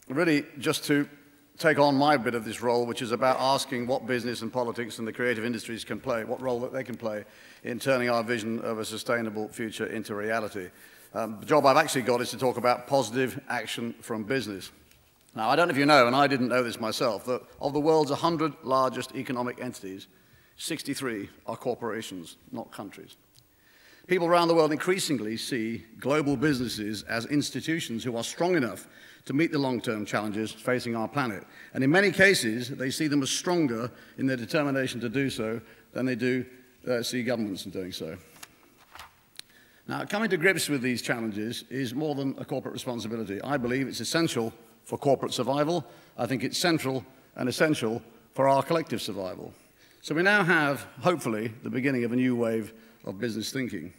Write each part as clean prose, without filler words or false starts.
really just to take on my bit of this role, which is about asking what business and politics and the creative industries can play, what role that they can play in turning our vision of a sustainable future into reality. The job I've actually got is to talk about positive action from business. Now, I don't know if you know, and I didn't know this myself, that of the world's 100 largest economic entities, 63 are corporations, not countries. People around the world increasingly see global businesses as institutions who are strong enough to meet the long-term challenges facing our planet. And in many cases, they see them as stronger in their determination to do so than they do see governments in doing so. Now, coming to grips with these challenges is more than a corporate responsibility. I believe it's essential for corporate survival. I think it's central and essential for our collective survival. So we now have, hopefully, the beginning of a new wave of business thinking.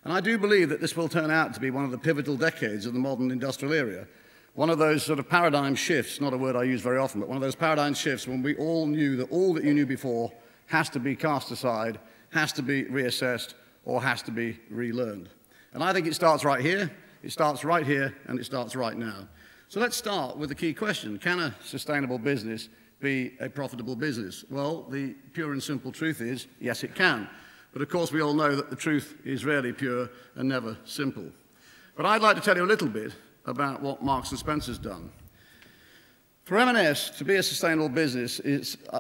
And I do believe that this will turn out to be one of the pivotal decades of the modern industrial era. One of those sort of paradigm shifts, not a word I use very often, but one of those paradigm shifts when we all knew that all that you knew before has to be cast aside, has to be reassessed, or has to be relearned. And I think it starts right here, it starts right here, and it starts right now. So let's start with the key question. Can a sustainable business be a profitable business? Well, the pure and simple truth is, yes, it can. But of course, we all know that the truth is rarely pure and never simple. But I'd like to tell you a little bit about what Marks & Spencer's done. For M&S to be a sustainable business,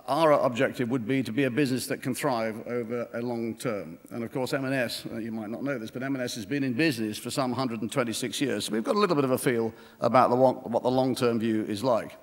our objective would be to be a business that can thrive over a long term. And of course, M&S, you might not know this, but M&S has been in business for some 126 years. So we've got a little bit of a feel about what the long-term view is like.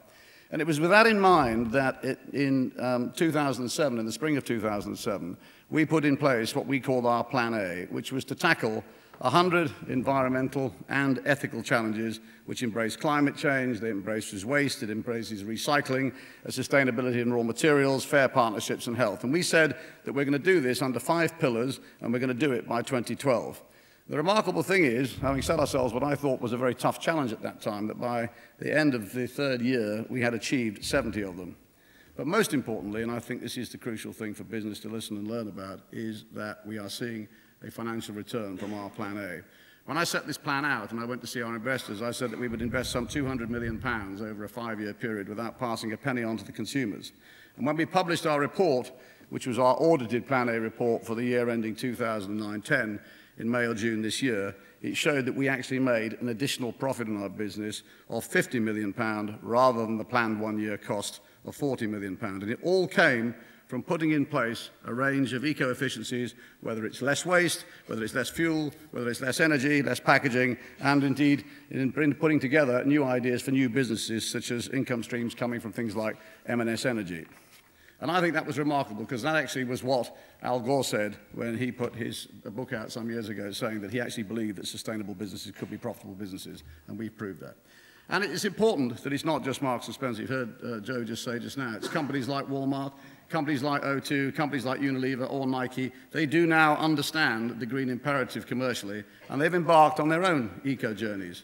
And it was with that in mind that in 2007, in the spring of 2007, we put in place what we called our Plan A, which was to tackle 100 environmental and ethical challenges which embrace climate change, they embrace waste, it embraces recycling, sustainability in raw materials, fair partnerships and health. And we said that we're going to do this under 5 pillars and we're going to do it by 2012. The remarkable thing is, having set ourselves what I thought was a very tough challenge at that time, that by the end of the 3rd year we had achieved 70 of them. But most importantly, and I think this is the crucial thing for business to listen and learn about, is that we are seeing a financial return from our Plan A. When I set this plan out and I went to see our investors, I said that we would invest some £200 million over a 5-year period without passing a penny on to the consumers. And when we published our report, which was our audited Plan A report for the year ending 2009-10, in May or June this year, it showed that we actually made an additional profit in our business of £50 million rather than the planned 1-year cost of £40 million. And it all came from putting in place a range of eco-efficiencies, whether it's less waste, whether it's less fuel, whether it's less energy, less packaging, and indeed in putting together new ideas for new businesses, such as income streams coming from things like M&S Energy. And I think that was remarkable, because that actually was what Al Gore said when he put his book out some years ago, saying that he actually believed that sustainable businesses could be profitable businesses, and we've proved that. And it's important that it's not just Marks & Spencer. You've heard Joe just say just now. It's companies like Walmart, companies like O2, companies like Unilever or Nike. They do now understand the green imperative commercially, and they've embarked on their own eco-journeys.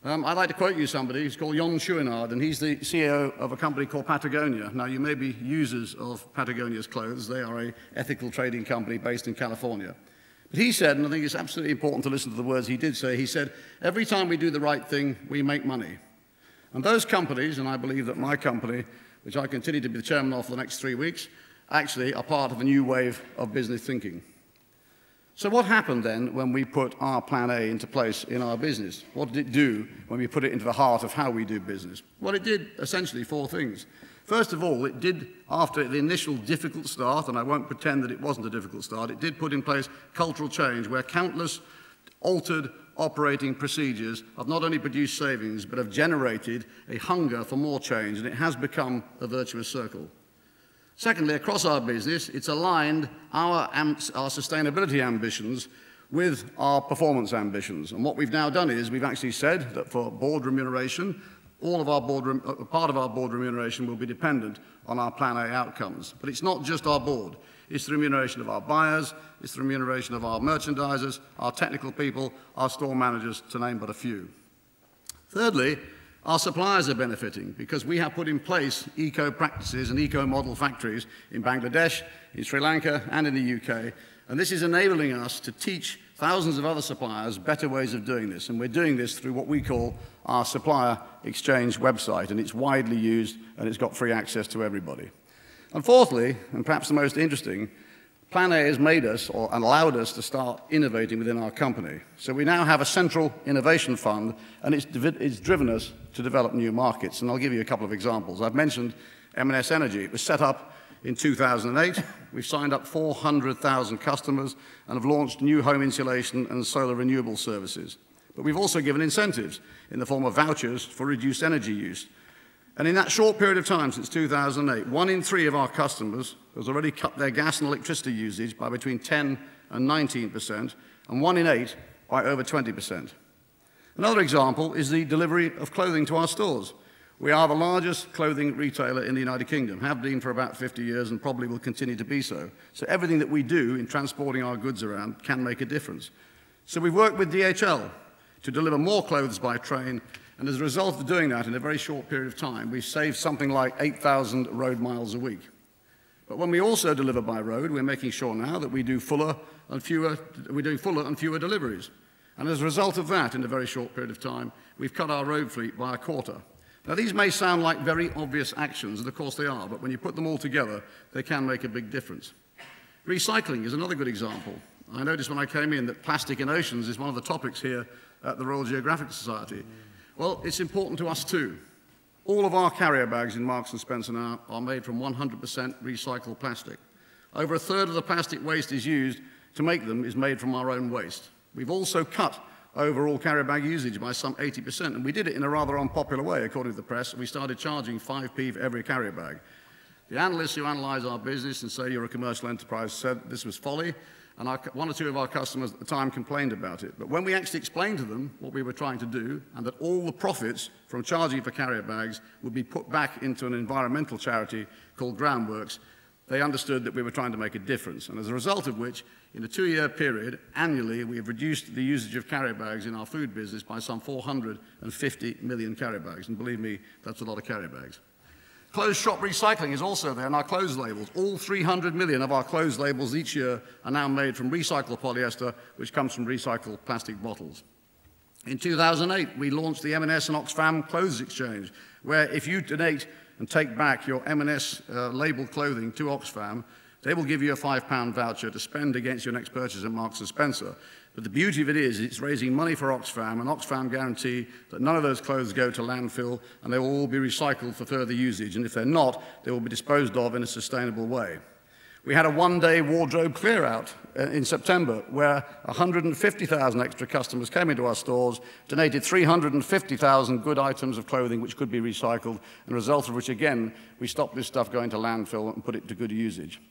I'd like to quote you somebody who's called Jon Chouinard, and he's the CEO of a company called Patagonia. Now, you may be users of Patagonia's clothes. They are an ethical trading company based in California. But he said, and I think it's absolutely important to listen to the words he did say, he said, every time we do the right thing, we make money. And those companies, and I believe that my company, which I continue to be the chairman of for the next 3 weeks, actually are part of a new wave of business thinking. So what happened then when we put our Plan A into place in our business? What did it do when we put it into the heart of how we do business? Well, it did essentially 4 things. First of all, it did, after the initial difficult start, and I won't pretend that it wasn't a difficult start, it did put in place cultural change where countless altered operating procedures have not only produced savings, but have generated a hunger for more change, and it has become a virtuous circle. Secondly, across our business, it's aligned our sustainability ambitions with our performance ambitions. And what we've now done is we've actually said that for board remuneration, part of our board remuneration will be dependent on our Plan A outcomes. But it's not just our board. It's the remuneration of our buyers, it's the remuneration of our merchandisers, our technical people, our store managers, to name but a few. Thirdly, our suppliers are benefiting because we have put in place eco-practices and eco-model factories in Bangladesh, in Sri Lanka and in the UK. And this is enabling us to teach thousands of other suppliers better ways of doing this, and we're doing this through what we call our supplier exchange website, and it's widely used and it's got free access to everybody. And fourthly, and perhaps the most interesting, Plan A has made us and allowed us to start innovating within our company. So we now have a central innovation fund, and it's driven us to develop new markets. And I'll give you a couple of examples. I've mentioned M&S Energy. It was set up in 2008. We've signed up 400,000 customers and have launched new home insulation and solar renewable services. But we've also given incentives in the form of vouchers for reduced energy use. And in that short period of time, since 2008, 1 in 3 of our customers has already cut their gas and electricity usage by between 10 and 19%, and 1 in 8 by over 20%. Another example is the delivery of clothing to our stores. We are the largest clothing retailer in the United Kingdom, have been for about 50 years and probably will continue to be so. So everything that we do in transporting our goods around can make a difference. So we've worked with DHL to deliver more clothes by train, and as a result of doing that in a very short period of time, we've saved something like 8,000 road miles a week. But when we also deliver by road, we're making sure now that we're doing fuller and fewer deliveries. And as a result of that, in a very short period of time, we've cut our road fleet by a quarter. Now, these may sound like very obvious actions, and of course they are, but when you put them all together, they can make a big difference. Recycling is another good example. I noticed when I came in that plastic in oceans is one of the topics here at the Royal Geographic Society. Well, it's important to us too. All of our carrier bags in Marks & Spencer now are made from 100% recycled plastic. Over a third of the plastic waste used to make them is made from our own waste. We've also cut overall carrier bag usage by some 80%, and we did it in a rather unpopular way, according to the press. We started charging 5p for every carrier bag. The analysts who analyse our business and say you're a commercial enterprise said this was folly, and 1 or 2 of our customers at the time complained about it. But when we actually explained to them what we were trying to do, and that all the profits from charging for carrier bags would be put back into an environmental charity called Groundworks, they understood that we were trying to make a difference. And as a result of which, in a 2-year period, annually, we have reduced the usage of carrier bags in our food business by some 450 million carrier bags. And believe me, that's a lot of carrier bags. Closed shop recycling is also there in our clothes labels. All 300 million of our clothes labels each year are now made from recycled polyester, which comes from recycled plastic bottles. In 2008, we launched the M&S and Oxfam Clothes Exchange, where if you donate and take back your M&S labeled clothing to Oxfam, they will give you a £5 voucher to spend against your next purchase at Marks & Spencer. But the beauty of it is it's raising money for Oxfam, and Oxfam guarantee that none of those clothes go to landfill, and they will all be recycled for further usage. And if they're not, they will be disposed of in a sustainable way. We had a 1-day wardrobe clear-out in September, where 150,000 extra customers came into our stores, donated 350,000 good items of clothing which could be recycled, and a result of which, again, we stopped this stuff going to landfill and put it to good usage.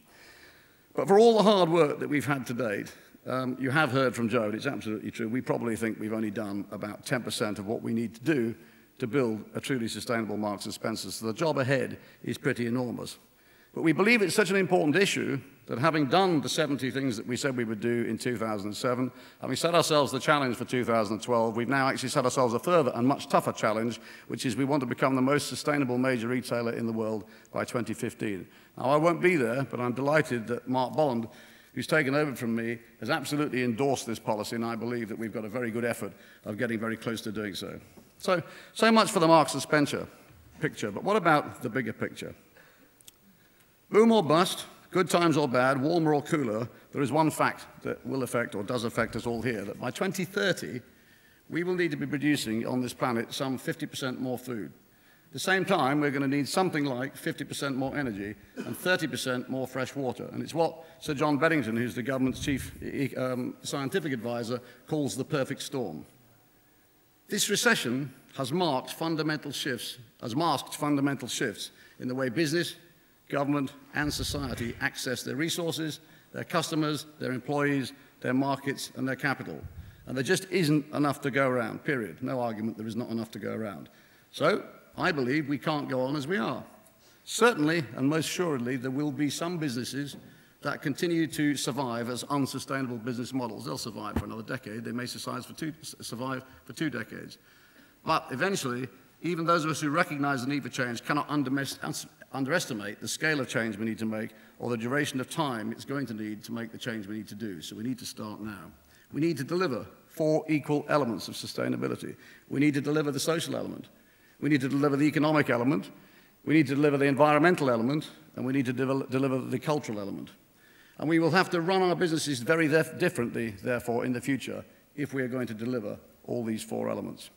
But for all the hard work that we've had to date, you have heard from Joe, and it's absolutely true, we probably think we've only done about 10% of what we need to do to build a truly sustainable Marks & Spencer, so the job ahead is pretty enormous. But we believe it's such an important issue that having done the 70 things that we said we would do in 2007, having set ourselves the challenge for 2012, we've now actually set ourselves a further and much tougher challenge, which is we want to become the most sustainable major retailer in the world by 2015. Now, I won't be there, but I'm delighted that Mark Bolland, who's taken over from me, has absolutely endorsed this policy, and I believe that we've got a very good effort of getting very close to doing so. So much for the Marks & Spencer picture, but what about the bigger picture? Boom or bust, good times or bad, warmer or cooler, there is one fact that will affect or does affect us all here, that by 2030, we will need to be producing on this planet some 50% more food. At the same time, we're going to need something like 50% more energy and 30% more fresh water. And it's what Sir John Beddington, who's the government's chief scientific advisor, calls the perfect storm. This recession has masked fundamental shifts in the way business, government and society access their resources, their customers, their employees, their markets and their capital. And there just isn't enough to go around, period. No argument, there is not enough to go around. So I believe we can't go on as we are. Certainly, and most assuredly, there will be some businesses that continue to survive as unsustainable business models. They'll survive for another decade. They may survive for 2 decades. But eventually, even those of us who recognize the need for change cannot underestimate the scale of change we need to make or the duration of time it's going to need to make the change we need to do. So we need to start now. We need to deliver 4 equal elements of sustainability. We need to deliver the social element. We need to deliver the economic element. We need to deliver the environmental element. And we need to deliver the cultural element. And we will have to run our businesses very differently, therefore, in the future, if we are going to deliver all these 4 elements.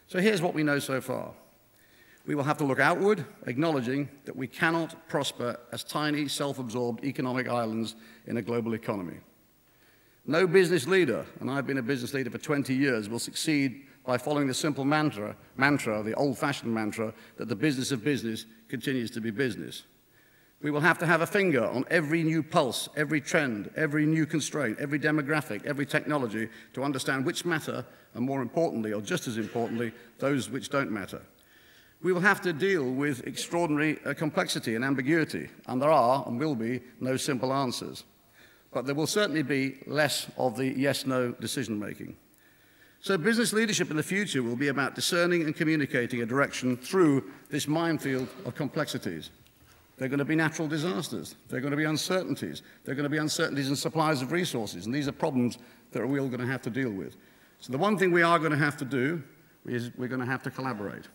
So here's what we know so far. We will have to look outward, acknowledging that we cannot prosper as tiny, self-absorbed economic islands in a global economy. No business leader, and I've been a business leader for 20 years, will succeed by following the simple mantra, the old-fashioned mantra, that the business of business continues to be business. We will have to have a finger on every new pulse, every trend, every new constraint, every demographic, every technology to understand which matter, and more importantly, or just as importantly, those which don't matter. We will have to deal with extraordinary complexity and ambiguity, and there are and will be no simple answers. But there will certainly be less of the yes-no decision-making. So business leadership in the future will be about discerning and communicating a direction through this minefield of complexities. There are going to be natural disasters. There are going to be uncertainties. There are going to be uncertainties in supplies of resources, and these are problems that we're all going to have to deal with. So the one thing we are going to have to do is we're going to have to collaborate.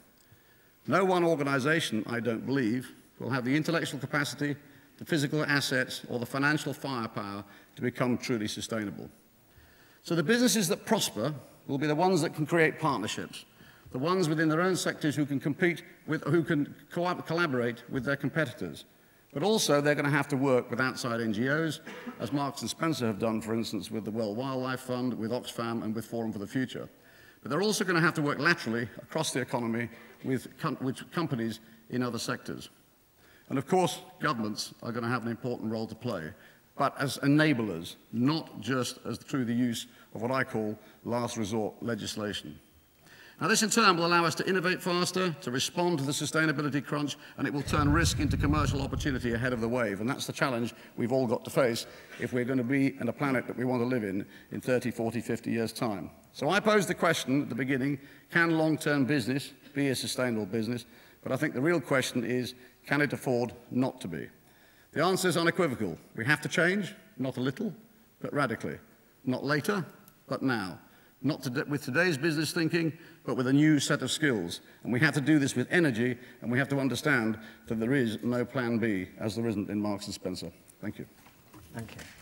No one organization, I don't believe, will have the intellectual capacity, the physical assets, or the financial firepower to become truly sustainable. So the businesses that prosper will be the ones that can create partnerships, the ones within their own sectors who can compete with, who can collaborate with their competitors. But also they're going to have to work with outside NGOs, as Marks and Spencer have done, for instance, with the World Wildlife Fund, with Oxfam, and with Forum for the Future. But they're also going to have to work laterally across the economy with companies in other sectors. And of course, governments are going to have an important role to play, but as enablers, not just as through the use of what I call last resort legislation. Now this in turn will allow us to innovate faster, to respond to the sustainability crunch, and it will turn risk into commercial opportunity ahead of the wave. And that's the challenge we've all got to face if we're going to be in a planet that we want to live in 30, 40, 50 years' time. So I posed the question at the beginning, can long-term business be a sustainable business? But I think the real question is, can it afford not to be? The answer is unequivocal. We have to change, not a little, but radically. Not later, but now. Not with today's business thinking, but with a new set of skills. And we have to do this with energy, and we have to understand that there is no plan B, as there isn't in Marks and Spencer. Thank you. Thank you.